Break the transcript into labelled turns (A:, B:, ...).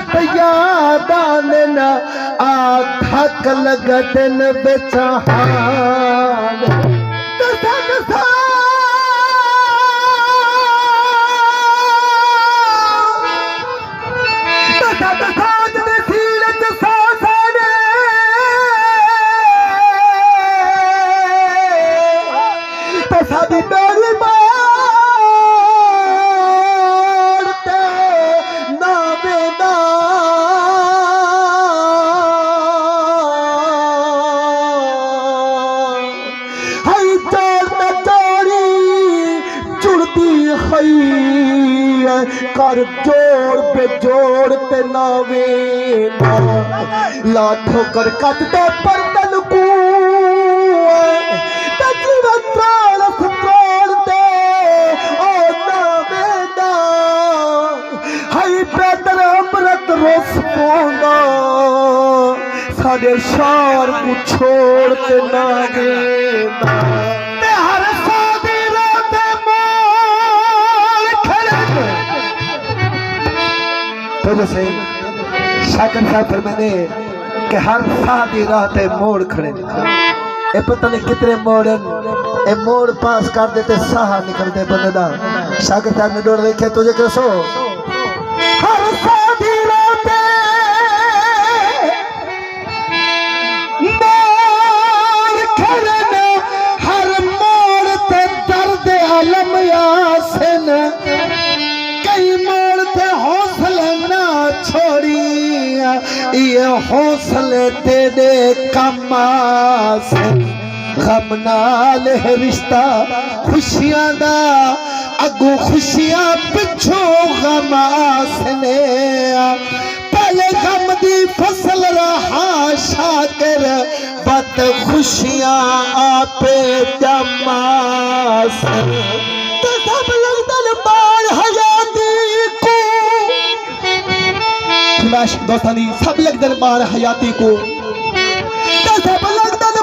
A: हट यादान न आखक लगतन बेचान सादी मेरी बाड़ते ना बेदा हई चोर चोरी जुड़ती हई कर जोड़ बेजोड़ ते ना वेदा ला ठोकर कटते पर तन को सारे शार को छोड़ के ना देना हर शादी रात मोड़ खड़े तो जैसे शाकिर साहब फरमाते कि हर शादी रात मोड़ खड़े ए पता नहीं कितने मोड़ ए मोड़ पास कर देते साह निकलते बंदे दा शाकिर साहब ने डोर देखे तुझे कैसो हर शादी रात मोड़ खड़े हर मोड़ ते दर्द आलम यासन कई मोड़ ते हौसला ना छोड़ी ये हौसले तेरे कमास गम नाल है रिश्ता खुशियां दा अगू खुशियां पिछो गमास ने पहले गम दी फसल रहा शाकिर बद खुशियां आपे जमास तो सब लगदल बाल हयाती को दोस्तानी सब लगदल बाल हयाती को तो सब लगदल